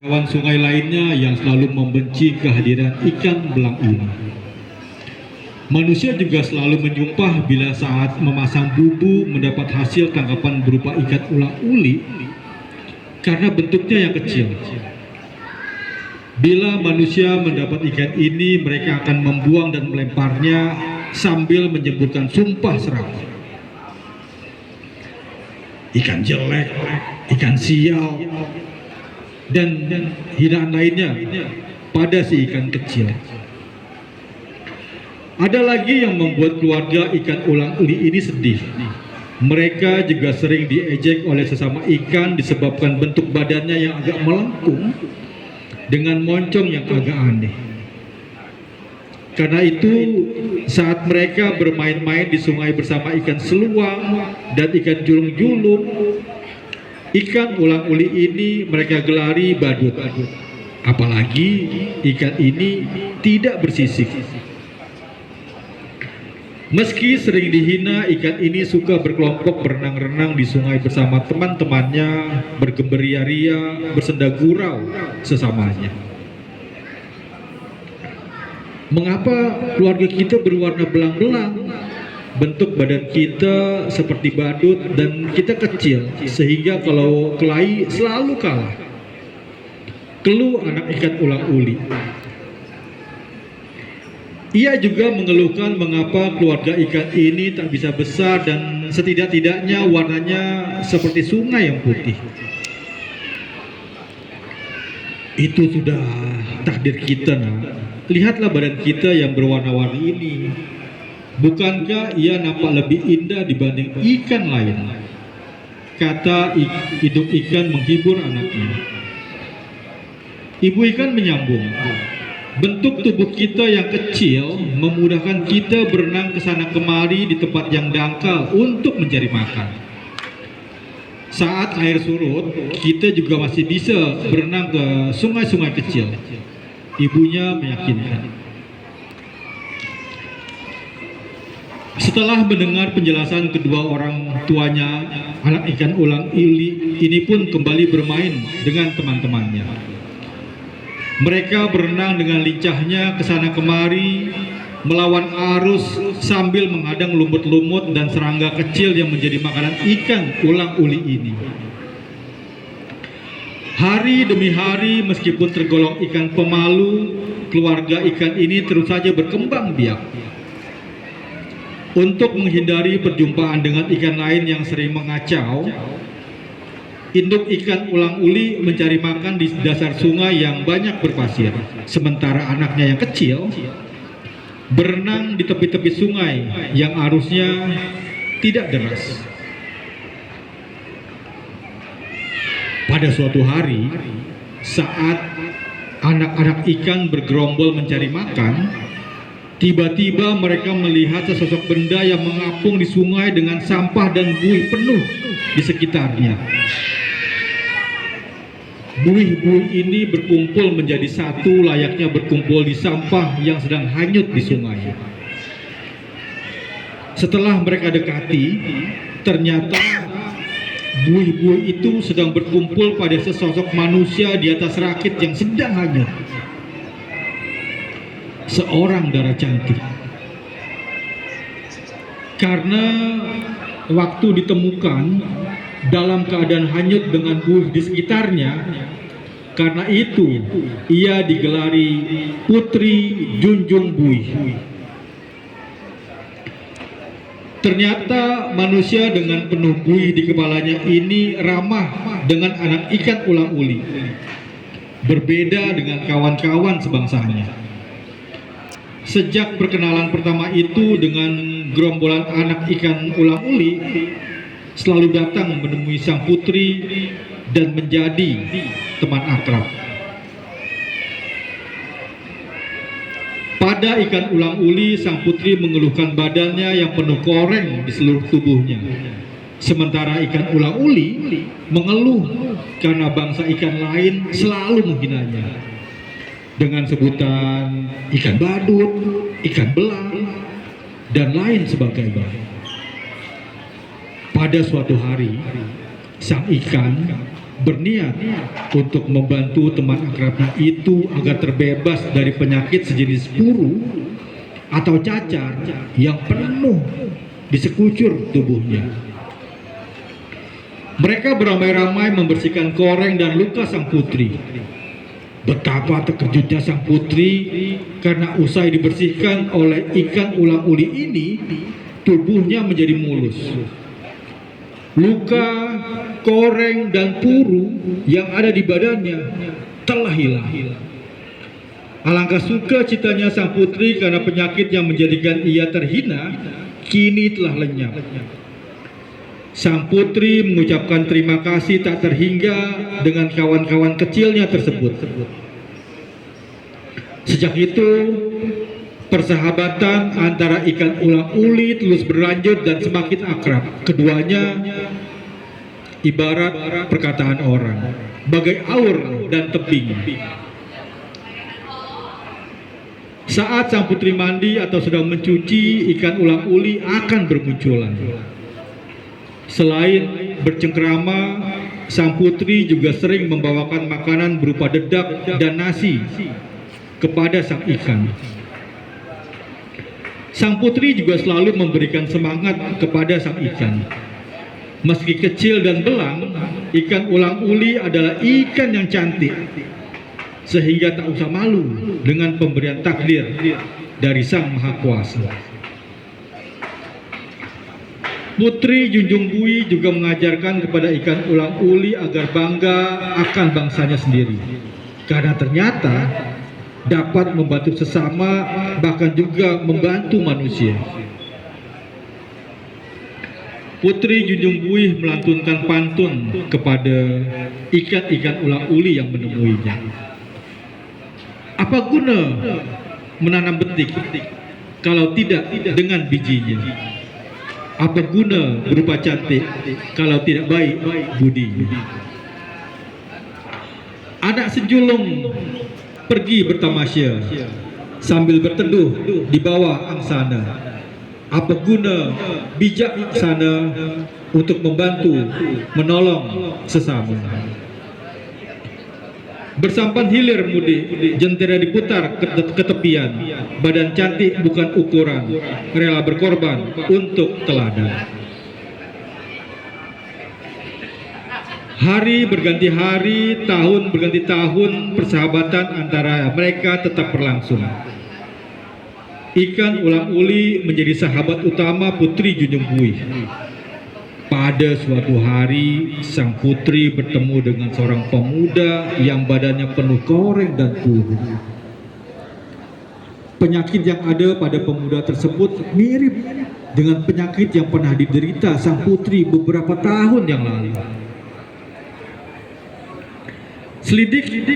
Kawan sungai lainnya yang selalu membenci kehadiran ikan belang ini. Manusia juga selalu menyumpah bila saat memasang bubu mendapat hasil tangkapan berupa ikan ulang-uli karena bentuknya yang kecil. Bila manusia mendapat ikan ini, mereka akan membuang dan melemparnya sambil menyebutkan sumpah serapah. Ikan jelek, ikan sial, dan hinaan lainnya pada si ikan kecil. Ada lagi yang membuat keluarga ikan ulang-uli ini sedih. Mereka juga sering diejek oleh sesama ikan disebabkan bentuk badannya yang agak melengkung dengan moncong yang agak aneh. Karena itu, saat mereka bermain-main di sungai bersama ikan seluang dan ikan julung-julung, ikan ulang-uli ini mereka gelari badut. Apalagi ikan ini tidak bersisik. Meski sering dihina, ikan ini suka berkelompok berenang-renang di sungai bersama teman-temannya, bergemberia-ria, bersenda gurau sesamanya. Mengapa keluarga kita berwarna belang-belang? Bentuk badan kita seperti badut dan kita kecil, sehingga kalau kelahi selalu kalah. Keluh anak ikan ulang-uli. Ia juga mengeluhkan mengapa keluarga ikan ini tak bisa besar dan setidak-tidaknya warnanya seperti sungai yang putih. Itu sudah takdir kita, nak. Lihatlah badan kita yang berwarna-warni ini. Bukankah ia nampak lebih indah dibanding ikan lain? Kata induk ikan menghibur anaknya. Ibu ikan menyambung, bentuk tubuh kita yang kecil memudahkan kita berenang ke sana kemari di tempat yang dangkal untuk mencari makan. Saat air surut, kita juga masih bisa berenang ke sungai-sungai kecil. Ibunya meyakinkan. Setelah mendengar penjelasan kedua orang tuanya, anak ikan ulang-uli ini pun kembali bermain dengan teman-temannya. Mereka berenang dengan lincahnya ke sana kemari, melawan arus sambil menghadang lumut-lumut dan serangga kecil yang menjadi makanan ikan ulang-uli ini. Hari demi hari, meskipun tergolong ikan pemalu, keluarga ikan ini terus saja berkembang biak. Untuk menghindari perjumpaan dengan ikan lain yang sering mengacau, induk ikan ulang-uli mencari makan di dasar sungai yang banyak berpasir, sementara anaknya yang kecil berenang di tepi-tepi sungai yang arusnya tidak deras. Pada suatu hari, saat anak-anak ikan bergerombol mencari makan, tiba-tiba mereka melihat sesosok benda yang mengapung di sungai dengan sampah dan buih penuh di sekitarnya. Buih-buih ini berkumpul menjadi satu layaknya berkumpul di sampah yang sedang hanyut di sungai. Setelah mereka dekati, ternyata buih-buih itu sedang berkumpul pada sesosok manusia di atas rakit yang sedang hanyut. Seorang darah cantik. Karena waktu ditemukan dalam keadaan hanyut dengan buih di sekitarnya, karena itu ia digelari Putri Junjung Buih. Ternyata manusia dengan penuh buih di kepalanya ini ramah dengan anak ikan ulang-uli, berbeda dengan kawan-kawan sebangsanya. Sejak perkenalan pertama itu dengan gerombolan anak ikan ulang-uli, selalu datang menemui sang putri dan menjadi teman akrab. Pada ikan ulang-uli, sang putri mengeluhkan badannya yang penuh koreng di seluruh tubuhnya. Sementara ikan ulang-uli mengeluh karena bangsa ikan lain selalu menghinanya dengan sebutan ikan badut, ikan belang, dan lain sebagainya. Pada suatu hari, sang ikan berniat untuk membantu teman akrabnya itu agar terbebas dari penyakit sejenis puru atau cacar yang penuh di sekujur tubuhnya. Mereka beramai-ramai membersihkan koreng dan luka sang putri. Betapa terkejutnya sang putri karena usai dibersihkan oleh ikan ulang-uli ini, tubuhnya menjadi mulus. Luka, koreng, dan puru yang ada di badannya telah hilang. Alangkah sukacitanya sang putri karena penyakit yang menjadikan ia terhina kini telah lenyap. Sang putri mengucapkan terima kasih tak terhingga dengan kawan-kawan kecilnya tersebut. Sejak itu, persahabatan antara ikan ulang-uli terus berlanjut dan semakin akrab. Keduanya ibarat perkataan orang, bagai aur dan tebing. Saat sang putri mandi atau sedang mencuci, ikan ulang-uli akan bermunculan. Selain bercengkerama, sang putri juga sering membawakan makanan berupa dedak dan nasi kepada sang ikan. Sang putri juga selalu memberikan semangat kepada sang ikan. Meski kecil dan belang, ikan ulang-uli adalah ikan yang cantik, sehingga tak usah malu dengan pemberian takdir dari Sang Maha Kuasa. Putri Junjung Bui juga mengajarkan kepada ikan ulang-uli agar bangga akan bangsanya sendiri, karena ternyata dapat membantu sesama, bahkan juga membantu manusia. Putri Junjung Bui melantunkan pantun kepada ikan-ikan ulang-uli yang menemuinya. Apa guna menanam betik kalau tidak dengan bijinya? Apa guna berupa cantik kalau tidak baik budi? Anak senjulung pergi bertamasya sambil berteduh di bawah angsana. Apa guna bijak sana untuk membantu menolong sesama? Bersampan hilir mudik, jentera diputar ke tepian. Badan cantik bukan ukuran, rela berkorban untuk teladan. Hari berganti hari, tahun berganti tahun, persahabatan antara mereka tetap berlangsung. Ikan ulang-uli menjadi sahabat utama Putri Junjung Bui. Pada suatu hari, sang putri bertemu dengan seorang pemuda yang badannya penuh koreng dan puru. Penyakit yang ada pada pemuda tersebut mirip dengan penyakit yang pernah diderita sang putri beberapa tahun yang lalu.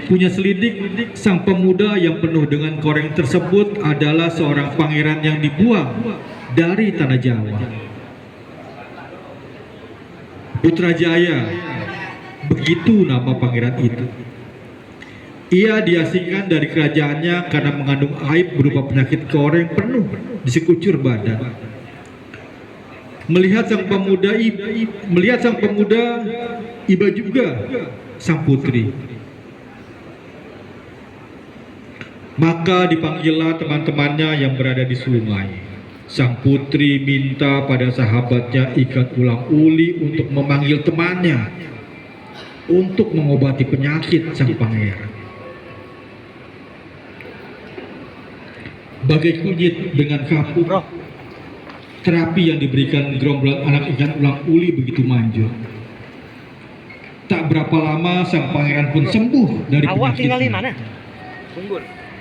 Punya selidik, sang pemuda yang penuh dengan koreng tersebut adalah seorang pangeran yang dibuang dari tanah Jawa. Putrajaya, begitu nama pangeran itu. Ia diasingkan dari kerajaannya karena mengandung aib berupa penyakit koreng penuh di sekujur badan. Melihat sang pemuda, iba juga sang putri. Maka dipanggillah teman-temannya yang berada di sungai. Sang putri minta pada sahabatnya ikan ulang-uli untuk memanggil temannya untuk mengobati penyakit sang pangeran. Bagai kunyit dengan kapur, terapi yang diberikan gerombolan anak ikan ulang-uli begitu manjur. Tak berapa lama sang pangeran pun sembuh dari penyakitnya.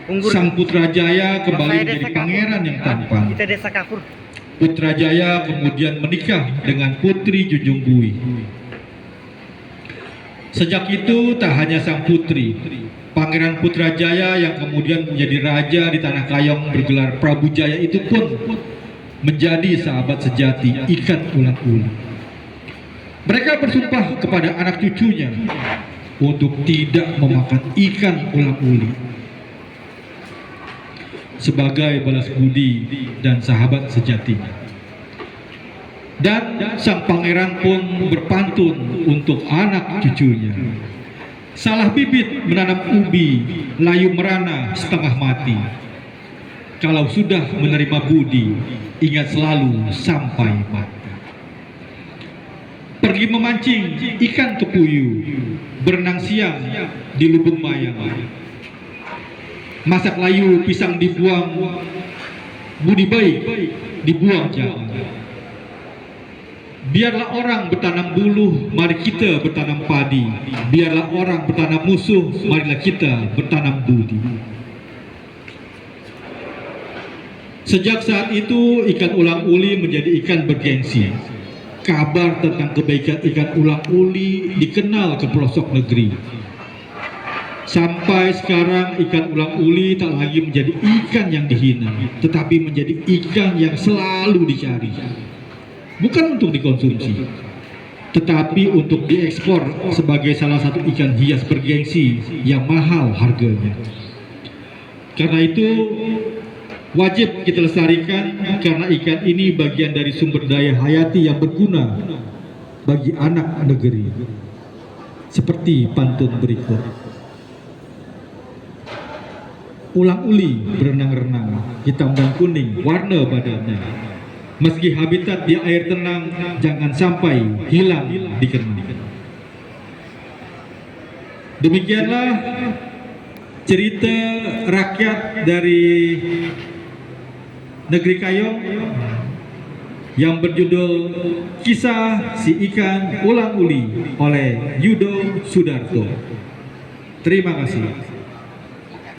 Sang Putrajaya kembali menjadi pangeran yang tampan. Putrajaya kemudian menikah dengan Putri Junjung Bui. Sejak itu tak hanya sang putri, Pangeran Putrajaya yang kemudian menjadi raja di Tanah Kayong bergelar Prabu Jaya itu pun menjadi sahabat sejati ikan ulang-uli. Mereka bersumpah kepada anak cucunya untuk tidak memakan ikan ulang-uli sebagai balas budi dan sahabat sejatinya. Dan sang pangeran pun berpantun untuk anak cucunya. Salah bibit menanam ubi, layu merana setengah mati. Kalau sudah menerima budi, ingat selalu sampai mati. Pergi memancing ikan kepuyu, berenang siang di lubung mayang. Masak layu pisang dibuang, budi baik dibuang jangan. Biarlah orang bertanam buluh, mari kita bertanam padi. Biarlah orang bertanam musuh, marilah kita bertanam budi. Sejak saat itu, ikan ulang-uli menjadi ikan bergengsi. Kabar tentang kebaikan ikan ulang-uli dikenal ke pelosok negeri. Sampai sekarang ikan ulang-uli tak lagi menjadi ikan yang dihina, tetapi menjadi ikan yang selalu dicari. Bukan untuk dikonsumsi, tetapi untuk diekspor sebagai salah satu ikan hias bergengsi yang mahal harganya. Karena itu wajib kita lestarikan, karena ikan ini bagian dari sumber daya hayati yang berguna bagi anak negeri. Seperti pantun berikut. Ulang-uli berenang-renang, hitam dan kuning warna badannya. Meski habitat di air tenang, jangan sampai hilang dikenang. Demikianlah cerita rakyat dari Negeri Kayong yang berjudul Kisah Si Ikan Ulang-Uli oleh Yudo Sudarto. Terima kasih.